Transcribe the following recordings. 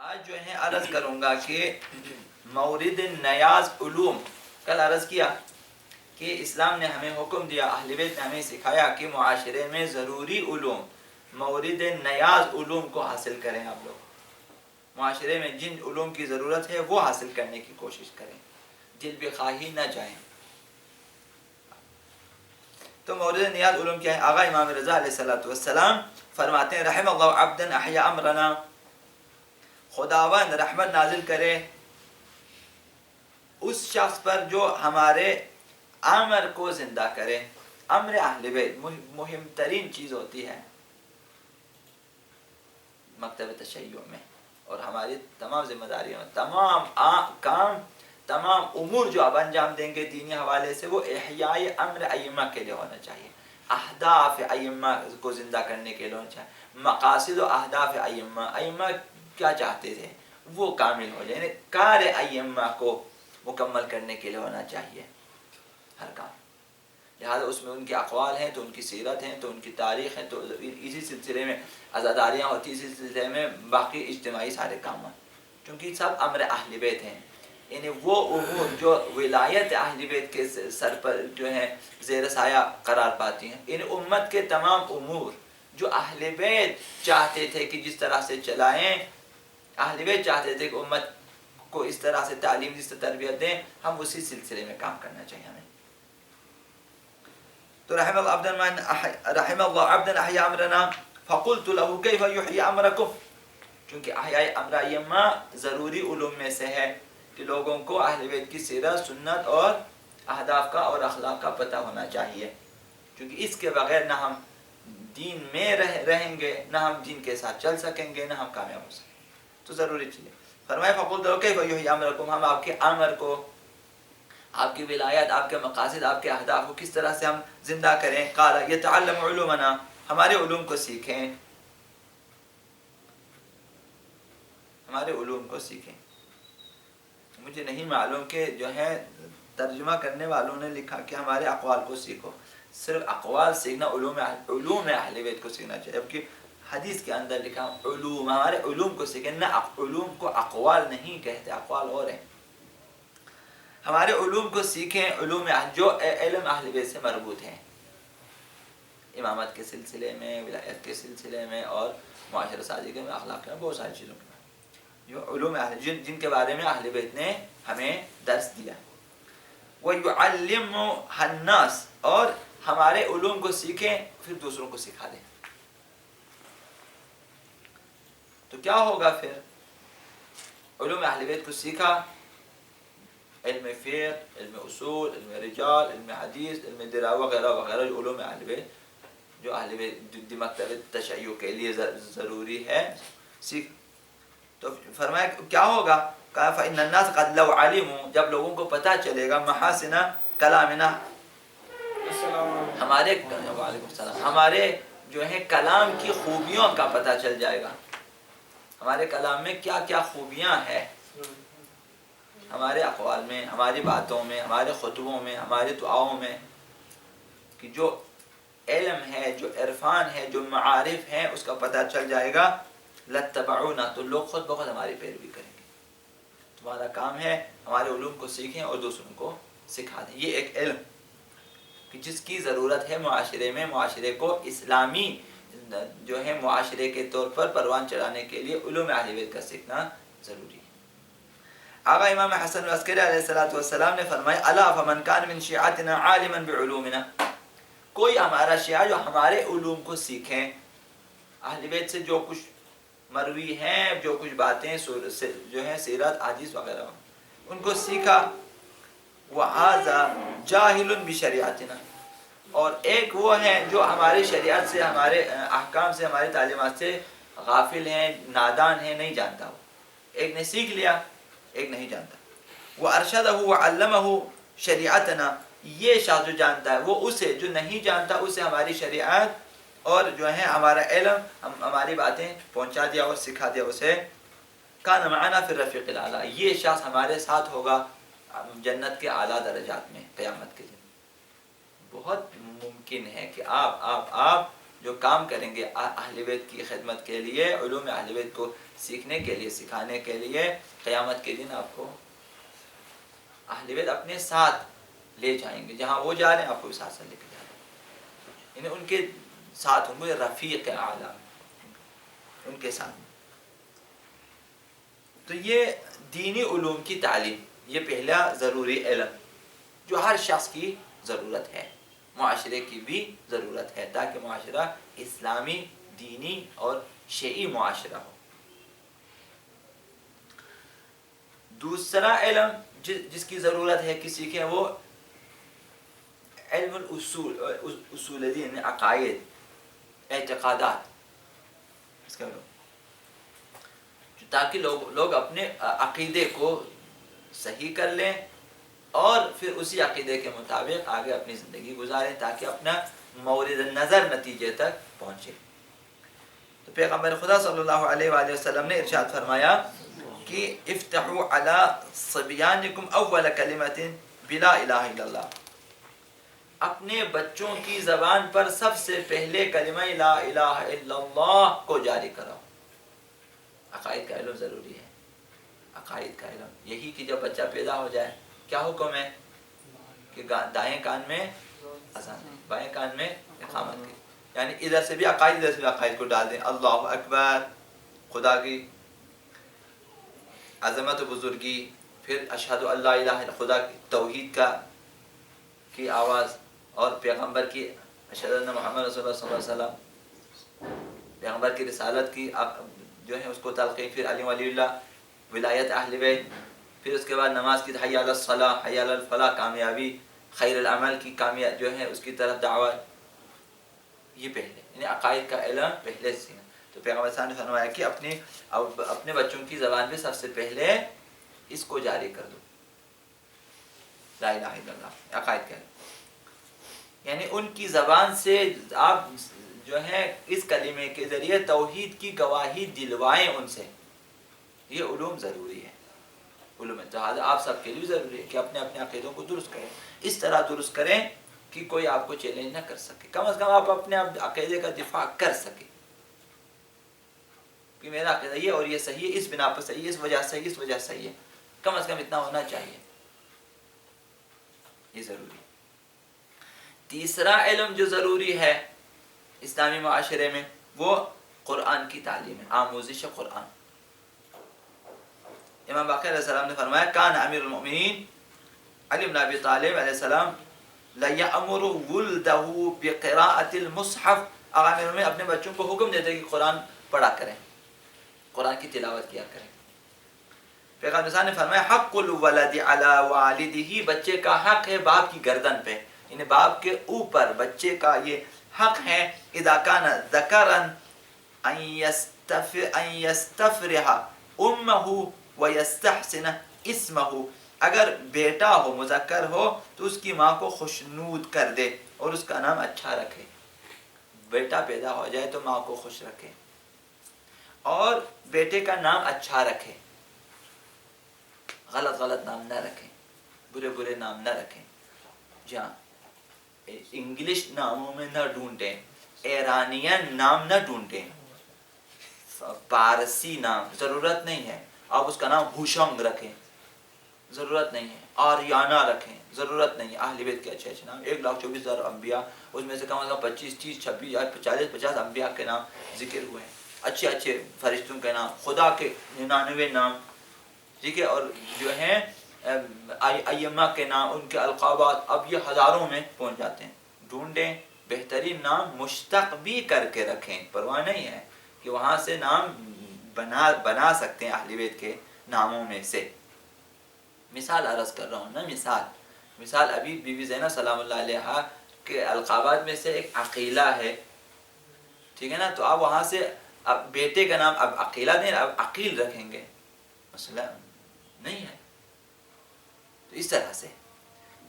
آج جو ہے عرض کروں گا کہ مورد نیاز علوم، کل عرض کیا کہ اسلام نے ہمیں حکم دیا، اہل بیت نے ہمیں سکھایا کہ معاشرے میں ضروری علوم، مورد نیاز علوم کو حاصل کریں۔ آپ لوگ معاشرے میں جن علوم کی ضرورت ہے وہ حاصل کرنے کی کوشش کریں، دل بخواہی نہ جائیں۔ تو مورد نیاز علوم کیا ہے؟ آقا امام رضا علیہ السلام فرماتے ہیں رحم اللہ عبدا احیا امرنا، خداوند رحمت نازل کرے اس شخص پر جو ہمارے امر کو زندہ کرے۔ امر اہل بیت مہم ترین چیز ہوتی ہے مکتب تشیع میں، اور ہماری تمام ذمہ داریوں، تمام کام، تمام امور جو آپ انجام دیں گے دینی حوالے سے، وہ احیاء امر ائمہ کے لیے ہونا چاہیے، اہداف ائمہ کو زندہ کرنے کے لیے ہونا چاہیے، مقاصد و اہداف ائمہ کیا چاہتے تھے وہ کامل ہو جائے، یعنی کار ائمہ کو مکمل کرنے کے لیے ہونا چاہیے ہر کام۔ لہذا اس میں ان کے اقوال ہیں تو ان کی سیرت ہیں تو ان کی تاریخ ہے، تو اسی سلسلے میں عزاداریاں ہوتی، اسی سلسلے میں باقی اجتماعی سارے کام ہیں، کیونکہ سب امر اہل بیت ہیں۔ یعنی وہ امور جو ولایت اہل بیت کے سر پر جو ہیں زیر سایہ قرار پاتی ہیں، ان امت کے تمام امور جو اہل بیت چاہتے تھے کہ جس طرح سے چلائیں، اہل بیت چاہتے تھے کہ امت کو اس طرح سے تعلیم، جس طرح تربیت دیں، ہم اسی سلسلے میں کام کرنا چاہیے ہمیں۔ تو رحم اللہ عبدا احیا امرنا فقلت له كيف يحيي امركم، چونکہ احیاء امر ائمہ ضروری علوم میں سے ہے کہ لوگوں کو اہل بیت کی سیرت، سنت اور اہداف کا اور اخلاق کا پتہ ہونا چاہیے، کیونکہ اس کے بغیر نہ ہم دین میں رہیں گے، نہ ہم دین کے ساتھ چل سکیں گے، نہ ہم کامیاب ہو سکیں گے۔ تو ضروری چیز ہے۔ فرمایا فقلت له كيف يحيي امركم، ہم آپ کے امر کو، آپ کی ولایت، آپ کے مقاصد، آپ کے اہداف کو کس طرح سے ہم زندہ کریں؟ قال يتعلم علومنا، ہمارے علوم کو سیکھیں، ہمارے علوم کو سیکھیں۔ مجھے نہیں معلوم کہ جو ہے ترجمہ کرنے والوں نے لکھا کہ ہمارے اقوال کو سیکھو، صرف اقوال سیکھنا، علوم اہل بیت کو سیکھنا چاہیے، جبکہ حدیث کے اندر لکھا علوم، ہمارے علوم کو سیکھیں، نہ علوم کو اقوال نہیں کہتے، اقوال اور ہیں۔ ہمارے علوم کو سیکھیں، علوم جو علم اہل بیت سے مربوط ہیں، امامت کے سلسلے میں، ولایت کے سلسلے میں، اور معاشرہ سازی کے میں، اخلاق میں، بہت ساری چیزوں میں جو علوم جن کے بارے میں اہل بیت نے ہمیں درس دیا۔ وَيُعَلِّمُ النَّاسَ، اور ہمارے علوم کو سیکھیں پھر دوسروں کو سکھا دیں۔ تو کیا ہوگا پھر؟ علوم اہل بیت کو سیکھا، علم فقہ، علم اصول، علم رجال، علم حدیث، علم دراء وغیرہ وغیرہ جو علوم اہل بیت، جو اہل بیت مکتب تشیع کے لیے ضروری ہے، سیکھ۔ تو فرمایا کیا ہوگا؟ کہا فَإِنَّ النَّاسَ قَدْ لَوْ عَلِمُوا، جب لوگوں کو پتہ چلے گا، محاسن کلامنا، ہمارے جو ہے کلام کی خوبیوں کا پتہ چل جائے گا، ہمارے کلام میں کیا کیا خوبیاں ہیں، ہمارے اقوال میں، ہماری باتوں میں، ہمارے خطبوں میں، ہماری دعاؤں میں، کہ جو علم ہے، جو عرفان ہے، جو معارف ہیں، اس کا پتہ چل جائے گا۔ لَاتَّبَعُونَا، تو لوگ خود بخود ہماری پیروی کریں گے۔ تمہارا کام ہے ہمارے علوم کو سیکھیں اور دوسروں کو سکھا دیں۔ یہ ایک علم کہ جس کی ضرورت ہے معاشرے میں، معاشرے کو اسلامی جو ہے معاشرے کے طور پر پروان چڑھانے کے لیے علوم اہل بیت کا سیکھنا ضروری ہے۔ آقا امام حسن عسکری علیہ السلام نے فرمایا الا فمن کان من شیعتنا عالما بعلومنا، کوئی ہمارا شیعہ جو ہمارے علوم کو سیکھیں، اہل بیت سے جو کچھ مروی ہیں، جو کچھ باتیں جو ہیں سیرت، حدیث وغیرہ، ان کو سیکھا، وَهَذَا جَاهِلٌ بِشَرِيعَتِنَا، اور ایک وہ ہیں جو ہماری شریعت سے، ہمارے احکام سے، ہماری تعلیمات سے غافل ہیں، نادان ہیں، نہیں جانتا۔ وہ ایک نے سیکھ لیا، ایک نہیں جانتا۔ وَأَرْشَدَهُ وَعَلَّمَهُ شَرِيعَتَنَا، یہ شخص جو جانتا ہے وہ اسے، جو نہیں جانتا اسے ہماری شریعت اور جو ہے ہمارا علم، ہماری باتیں پہنچا دیا اور سکھا دیا اسے، کان معنا فی الرفیق الاعلی، یہ شخص ہمارے ساتھ ہوگا جنت کے اعلیٰ درجات میں قیامت کے دن۔ بہت ممکن ہے کہ آپ جو کام کریں گے اہل بیت کی خدمت کے لیے، علوم اہل بیت کو سیکھنے کے لیے، سکھانے کے لیے، قیامت کے دن آپ کو اہل بیت اپنے ساتھ لے جائیں گے، جہاں وہ جا رہے ہیں آپ کو بھی ساتھ لے کے جا رہے ہیں، یعنی ان کے ساتھ ہوں گے، رفیق اعلیٰ ان کے ساتھ۔ تو یہ دینی علوم کی تعلیم، یہ پہلا ضروری علم جو ہر شخص کی ضرورت ہے، معاشرے کی بھی ضرورت ہے، تاکہ معاشرہ اسلامی، دینی اور شیعی معاشرہ ہو۔ دوسرا علم جس کی ضرورت ہے کسی کے، وہ علم الاصول، اصول دین، عقائد، اعتقادات، اس کا علم، تاکہ لوگ اپنے عقیدے کو صحیح کر لیں اور پھر اسی عقیدے کے مطابق آگے اپنی زندگی گزاریں، تاکہ اپنا مورد نظر نتیجے تک پہنچے۔ تو پیغمبر خدا صلی اللہ علیہ وآلہ وسلم نے ارشاد فرمایا کہ افتحوا علی صبیانکم اول کلمۃ بلا الہ الا اللہ، اپنے بچوں کی زبان پر سب سے پہلے کلمہ لا الہ الا اللہ کو جاری کرو۔ عقائد کا علم ضروری ہے، عقائد کا علم، یہی کہ جب بچہ پیدا ہو جائے کیا حکم ہے کہ دائیں کان میں اذان، بائیں کان میں اقامت کی، یعنی ادھر سے بھی عقائد، ادھر سے بھی عقائد کو ڈال دیں۔ اللہ اکبر، خدا کی عظمت و بزرگی، پھر اشہد ان لا الہ الا، خدا کی توحید کی آواز، اور پیغمبر کی اشہد ان محمد رسول اللہ صلی اللہ علیہ وسلم، پیغمبر کی رسالت کی جو ہے اس کو تلقین، پھر علی ولی اللہ، ولایت اہل بیت، پھر اس کے بعد نماز کی حی علی الصلاۃ، حی علی الفلاح، کامیابی، خیر العمل کی کامیاب جو ہے اس کی طرف دعوت، یہ پہلے، یعنی عقائد کا علم پہلے سے۔ تو پیغمبر صلی اللہ علیہ وسلم نے فرمایا کہ اپنے بچوں کی زبان میں سب سے پہلے اس کو جاری کر دو، لا الہ الا اللہ، عقائد کا علم، یعنی ان کی زبان سے آپ جو ہے اس کلمے کے ذریعے توحید کی گواہی دلوائیں ان سے، یہ علوم ضروری ہے، علوم اتحاد آپ سب کے لیے ضروری ہے کہ اپنے اپنے عقیدوں کو درست کریں، اس طرح درست کریں کہ کوئی آپ کو چیلنج نہ کر سکے، کم از کم آپ اپنے عقیدے کا دفاع کر سکیں کہ میرا عقیدہ یہ اور یہ صحیح ہے، اس بنا پر صحیح ہے، اس وجہ صحیح ہے، اس وجہ صحیح ہے، کم از کم اتنا ہونا چاہیے، یہ ضروری ہے۔ تیسرا علم جو ضروری ہے اسلامی معاشرے میں، وہ قرآن کی تعلیم ہے، آموزش قرآن۔ امام باقر علیہ السلام نے فرمایا کان امیر المؤمنین علی بن ابی طالب علیہ السلام لیأمر ولدہ بقراءۃ المصحف، آقا امیر المؤمنین اپنے بچوں کو حکم دیتے کہ قرآن پڑھا کریں، قرآن کی تلاوت کیا کریں۔ پیغمبر صاحب نے فرمایا حق الولد علی والدہ، بچے کا حق ہے باپ کی گردن پہ، یعنی باپ کے اوپر بچے کا یہ حق ہے، اذا کان ذکرا ان یستفرح امہ ویستحسن اسمہ، اگر بیٹا ہو، مذکر ہو تو اس کی ماں کو خوشنود کر دے اور اس کا نام اچھا رکھے، بیٹا پیدا ہو جائے تو ماں کو خوش رکھے اور بیٹے کا نام اچھا رکھے، غلط غلط نام نہ رکھیں، برے برے نام نہ رکھیں، جہاں انگلش ناموں میں نہ ڈھونڈیں، ایرانین نام نہ ڈھونڈیں، پارسی نام ضرورت نہیں ہے، آپ اس کا نام ہوشنگ رکھیں، ضرورت نہیں ہے، آریانہ رکھیں، ضرورت نہیں ہے، اہل بیت کے اچھے اچھے نام، 1,24,000 انبیاء، اس میں سے کم از کم 25 30 26 40 50 انبیاء کے نام ذکر ہوئے ہیں، اچھے اچھے فرشتوں کے نام، خدا کے 99 نام، ٹھیک ہے، اور جو ہیں ائمہ کے نام، ان کے القابات، اب یہ ہزاروں میں پہنچ جاتے ہیں، ڈھونڈیں، بہترین نام مشتق بھی کر کے رکھیں، پرواہ نہیں ہے کہ وہاں سے نام بنا سکتے ہیں اہل بیت کے ناموں میں سے۔ مثال عرض کر رہا ہوں نا، مثال ابھی بی بی زینب سلام اللہ علیہا کے القابات میں سے ایک عقیلہ ہے، ٹھیک ہے نا، تو آپ وہاں سے اب بیٹے کا نام اب عقیلہ نہیں، اب عقیل رکھیں گے، مسئلہ نہیں ہے۔ تو اس طرح سے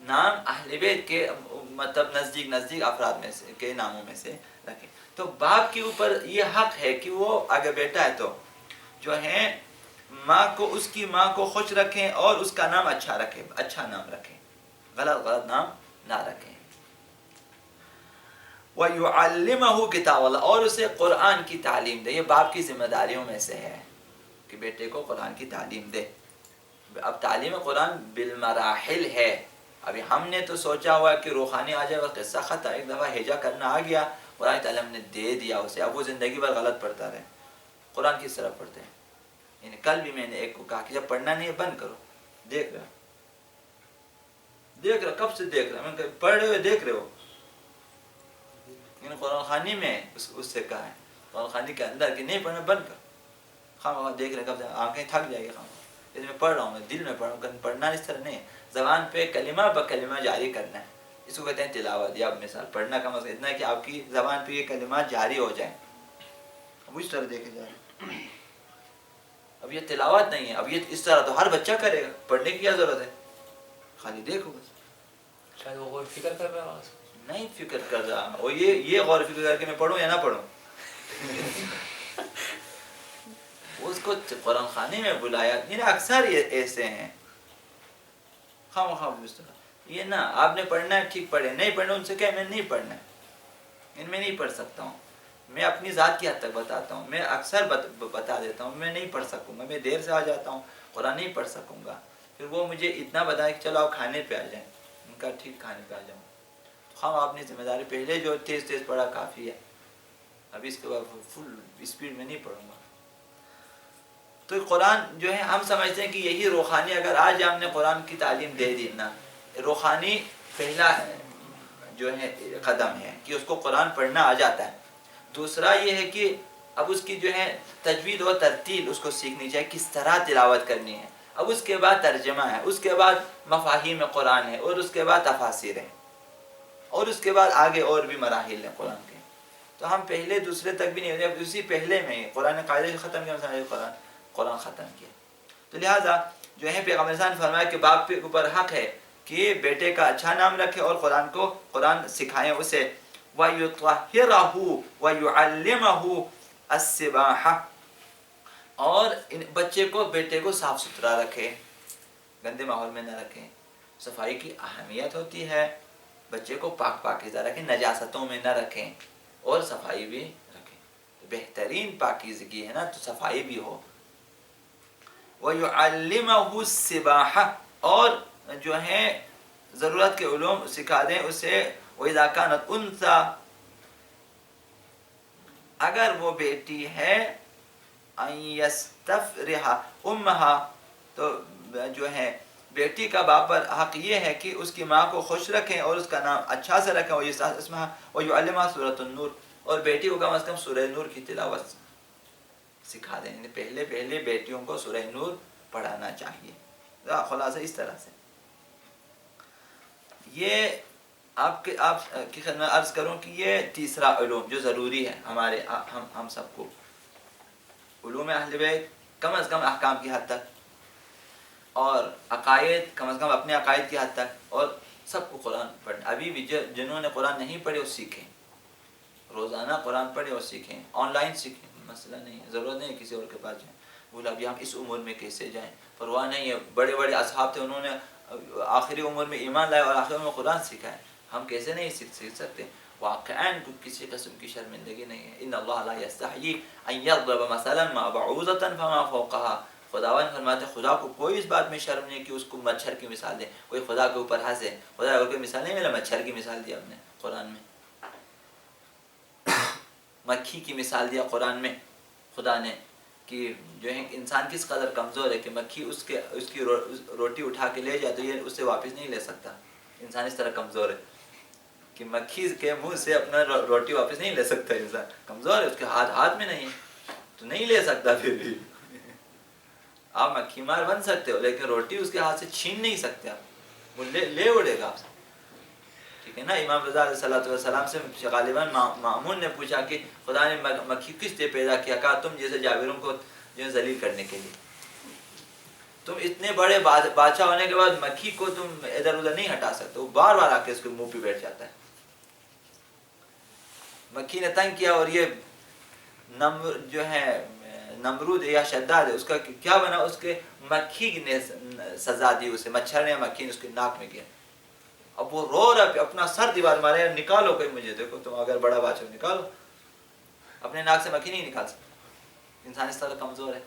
نام اہل بیت کے مطلب نزدیک افراد میں سے کے ناموں میں سے رکھیں۔ تو باپ کے اوپر یہ حق ہے کہ وہ اگر بیٹا ہے تو جو ہے ماں کو، اس کی ماں کو خوش رکھیں اور اس کا نام اچھا رکھیں، اچھا نام رکھیں، غلط نام نہ رکھیں۔ وَيُعَلِّمَهُ کتاب اللہ، اور اسے قرآن کی تعلیم دے۔ یہ باپ کی ذمہ داریوں میں سے ہے کہ بیٹے کو قرآن کی تعلیم دے۔ اب تعلیم قرآن بالمراحل ہے۔ ابھی ہم نے تو سوچا ہوا کہ روحانی آ جائے، قصہ ختم، ایک دفعہ ہجا کرنا آ گیا، قرآن تعلیم نے دے دیا اسے، اب وہ زندگی بھر غلط پڑھتا رہے۔ قرآن کس طرح پڑھتے ہیں؟ یعنی کل بھی میں نے ایک کو کہا کہ جب پڑھنا نہیں ہے بند کرو، دیکھ رہا کب سے دیکھ رہا، میں نے کہا پڑھ رہے ہو دیکھ رہے ہو؟ یعنی قرآن خوانی میں اس سے کہا ہے، قرآن خوانی کے اندر کہ نہیں پڑھنا بند کر، خواہ دیکھ رہے کب سے، آنکھیں تھک جائے گی خواہ، اس میں پڑھ رہا ہوں، میں دل میں پڑھ رہا ہوں۔ پڑھنا اس طرح نہیں ہے، زبان پہ کلمہ بہ کلمہ جاری کرنا ہے، اس کو کہتے ہیں تلاوت۔ یا اب مثال پڑھنا کا مطلب اتنا ہے کہ آپ کی زبان پہ یہ کلمات جاری ہو جائیں، اب اس طرح دیکھے جا رہے ہیں۔ اب یہ تلاوت نہیں ہے، اب یہ اس طرح تو ہر بچہ کرے گا، پڑھنے کی کیا ضرورت ہے، خالی دیکھو بس۔ شاید وہ غور فکر کر رہا ہے، نہیں فکر کر رہا، وہ یہ غور فکر کر کے میں پڑھوں یا نہ پڑھوں۔ اس کو قرآن خانے میں بلایا، یعنی اکثر یہ ایسے ہیں، خواہ خواہ اس طرح یہ نہ آپ نے پڑھنا ہے ٹھیک پڑھے، نہیں پڑھنا ان سے کہے میں نہیں پڑھنا ہے، ان میں نہیں پڑھ سکتا ہوں، میں اپنی ذات کی حد تک بتاتا ہوں، میں اکثر بتا دیتا ہوں میں نہیں پڑھ سکوں گا، میں دیر سے آ جاتا ہوں، قرآن نہیں پڑھ سکوں گا، پھر وہ مجھے اتنا بتائے کہ چلو آپ کھانے پہ آ جائیں، ان کا ٹھیک کھانے پہ آ جاؤں، ہم اپنی ذمہ داری پہلے جو تیز پڑھا کافی ہے، ابھی اس کے بعد فل اسپیڈ میں نہیں پڑھوں گا۔ تو قرآن جو ہے ہم سمجھتے ہیں کہ یہی روحانی، اگر آج ہم نے قرآن کی تعلیم دے دی نا، روحانی پہلا جو ہے قدم ہے کہ اس کو قرآن پڑھنا آ جاتا ہے۔ دوسرا یہ ہے کہ اب اس کی جو ہے تجوید و ترتیل اس کو سیکھنی چاہیے، کس طرح تلاوت کرنی ہے، اب اس کے بعد ترجمہ ہے، اس کے بعد مفاہیم قرآن ہے، اور اس کے بعد تفاسیر ہے، اور اس کے بعد آگے اور بھی مراحل ہیں قرآن کے۔ تو ہم پہلے دوسرے تک بھی نہیں، اسی پہلے میں قرآن قاعدے ختم کیا، قرآن ختم کیا۔ تو لہٰذا جو ہے پیغمبر صلی اللہ علیہ وسلم نے فرمایا کہ باپ کے اوپر حق ہے کہ بیٹے کا اچھا نام رکھے اور قرآن سکھائیں اسے، وَيُطَهِّرَهُ وَيُعَلِّمَهُ السِّبَاحَةَ، اور بچے کو بیٹے کو صاف ستھرا رکھے، گندے ماحول میں نہ رکھیں۔ صفائی کی اہمیت ہوتی ہے، بچے کو پاکیزہ رکھیں، نجاستوں میں نہ رکھیں، اور صفائی بھی رکھیں، بہترین پاکیزگی ہے نا تو صفائی بھی ہو۔ وَيُعَلِّمَهُ السِّبَاحَةَ، اور جو ہے ضرورت کے علوم سکھا دیں اسے۔ وَإِذَا كَانَتْ أُنْثَىٰ، اگر وہ بیٹی ہے، أَن يَسْتَفْرِحَ أُمَّهَا، تو جو ہے بیٹی کا باپ پر حق یہ ہے کہ اس کی ماں کو خوش رکھیں اور اس کا نام اچھا سے رکھیں، وَيُعَلِّمَهَا سورۃ النور، اور بیٹی کو کم از کم سورہ نور کی تلاوت سکھا دیں، یعنی پہلے بیٹیوں کو سورہ نور پڑھانا چاہیے۔ خلاصہ اس طرح سے یہ آپ کی خدمت عرض کروں کہ یہ تیسرا علوم جو ضروری ہے ہمارے ہم سب کو، علوم اہل بیت کم از کم احکام کی حد تک، اور عقائد کم از کم اپنے عقائد کی حد تک، اور سب کو قرآن پڑھنا۔ ابھی بھی جنہوں نے قرآن نہیں پڑھے وہ سیکھیں، روزانہ قرآن پڑھیں اور سیکھیں، آن لائن سیکھیں، مسئلہ نہیں ہے، ضرورت نہیں ہے کسی اور کے پاس جائیں۔ بولا ابھی ہم اس عمر میں کیسے جائیں، پرواہ نہیں ہے، بڑے بڑے اصحاب تھے، انہوں نے آخری عمر میں ایمان لائے اور آخری عمر میں قرآن سیکھا ہے، ہم کیسے نہیں سیکھ سکتے؟ واقعاً کسی قسم کی شرمندگی نہیں ہے۔ ان اللہ لا یستحیی ان یضرب مثلا ما بعوضۃ فما فوقها، خداوند فرماتے خدا کو کوئی اس بات میں شرم نہیں کہ اس کو مچھر کی مثال دے، کوئی خدا کے اوپر ہنسے، خدا کو کوئی مثال نہیں ملا، مچھر کی مثال دی آپ نے قرآن میں، مکھی کی مثال دیا قرآن میں خدا نے، کہ جو ہے انسان کس قدر کمزور ہے کہ مکھی اس کی روٹی اٹھا کے لے جائے تو یہ اس سے واپس نہیں لے سکتا، انسان اس طرح کمزور ہے کہ مکھی کے منہ سے اپنا روٹی واپس نہیں لے سکتا، انسان کمزور ہے، اس کے ہاتھ میں نہیں تو نہیں لے سکتا، پھر بھی آپ مکھی مار بن سکتے ہو لیکن روٹی اس کے ہاتھ سے چھین نہیں سکتے، آپ وہ لے اڑے گا آپ سے، ٹھیک ہے نا۔ امام رضا علیہ السلام سے غالباً مامون نے پوچھا کہ خدا نے مکھی کس لیے پیدا کیا، کہا تم جیسے جابروں کو جو ہے ذلیل کرنے کے لیے، تم اتنے بڑے بادشاہ ہونے کے بعد مکھی کو تم ادھر ادھر نہیں ہٹا سکتے، وہ بار بار آ کے اس کے منہ پہ بیٹھ جاتا ہے۔ مکھی نے تنگ کیا اور یہ جو ہے نمرود یا شداد ہے، اس کا کیا بنا، اس کے مکھی نے سزا دی اسے، مچھر نے مکھی نے اس کے ناک میں کیا، اب وہ رو رہا ہے، اپنا سر دیوار مارے، نکالو کوئی مجھے، دیکھو تم اگر بڑا بادشاہ نکالو. اپنے ناک سے مکھی نہیں نکال سکتا، انسان اس طرح کمزور ہے.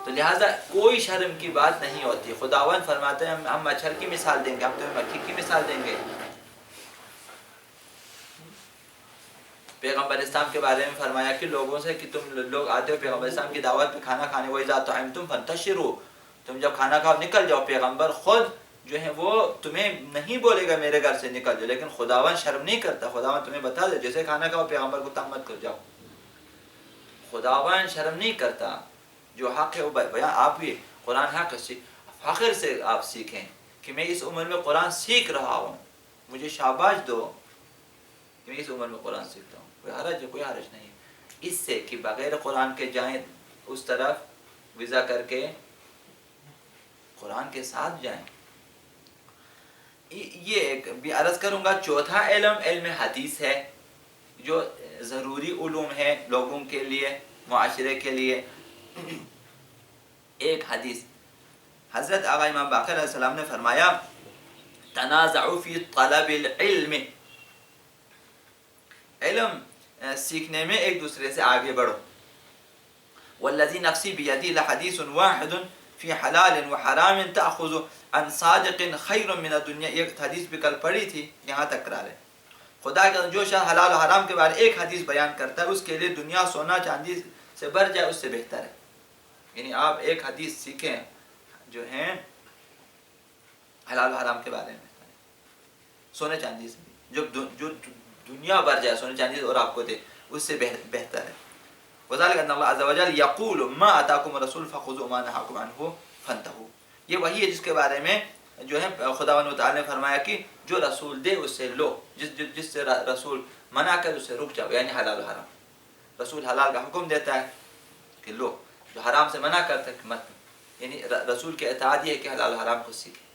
تو لہٰذا کوئی شرم کی بات نہیں ہوتی. خداوند فرماتے ہیں ہم مچھر کی مثال دیں گے، ہم تمہیں مکھی کی مثال دیں گے. پیغمبر اسلام کے بارے میں فرمایا کہ لوگوں سے کہ تم لوگ آتے ہو پیغمبر اسلام کی دعوت پہ کھانا کھانے، وَإِذَا طَعِمْتُمْ فَانْتَشِرُوا، تم جب کھانا کھاؤ نکل جاؤ. پیغمبر خود جو ہے وہ تمہیں نہیں بولے گا میرے گھر سے نکل جاؤ، لیکن خداوند شرم نہیں کرتا. خداوند تمہیں بتا دے جیسے کھانا کھاؤ، پیغمبر کو تنگ مت کر جاؤ. خداوند شرم نہیں کرتا. جو حق ہے وہ بیان، آپ بھی قرآن حق فخر سے آپ سیکھیں کہ میں اس عمر میں قرآن سیکھ رہا ہوں، مجھے شاباش دو کہ میں اس عمر میں قرآن سیکھتا ہوں. کوئی حرج نہیں اس سے کہ بغیر قرآن کے جائیں اس طرف ویزا کر کے قرآن کے ساتھ جائیں. یہ ایک بھی عرض کروں گا. چوتھا علم علم حدیث ہے، جو ضروری علوم ہے لوگوں کے لیے، معاشرے کے لیے. ایک حدیث حضرت آقا امام باقر علیہ السلام نے فرمایا تنازعوا فی طلب العلم، علم سیکھنے میں ایک دوسرے سے آگے بڑھو. والذی نفسی بیدی لحدیث واحد فی حلال وحرام تأخذ عن صادق خیر من الدنیا. ایک حدیث بھی کل پڑھی تھی، یہاں تک کرا لیں. خدا کا جو شخص حلال و حرام کے بارے ایک حدیث بیان کرتا ہے، اس کے لیے دنیا سونا چاندی سے بھر جائے اس سے بہتر ہے. یعنی آپ ایک حدیث سیکھیں جو ہیں حلال و حرام کے بارے میں، سونے چاندی سے جو دنیا بھر جائے سونے چاندی سے اور آپ کو دے، اس سے بہتر ہے. وذلك ان اللہ عز وجل یقول ما اتاکم الرسول فخذوا ما نهاکم عنه فانتهوا. یہ وہی ہے جس کے بارے میں جو ہے خداوند تعالی نے فرمایا کہ جو رسول دے اس سے لو، جس سے رسول منع کر اس سے رک جاؤ. یعنی حلال و حرام، رسول حلال کا حکم دیتا ہے کہ لو، جو حرام سے منع کرتا ہے کہ مت. یعنی رسول کے اطاعت یہ ہے کہ حلال و حرام کو سیکھیں.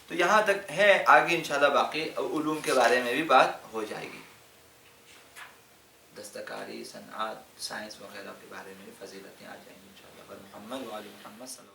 تو یہاں تک ہے، آگے انشاءاللہ باقی علوم کے بارے میں بھی بات ہو جائے گی. دستکاری، صنعت، سائنس وغیرہ کے بارے میں فضیلتیں آ جائیں گی انشاءاللہ. پر محمد و آل محمد صلی اللہ علیہ وسلم.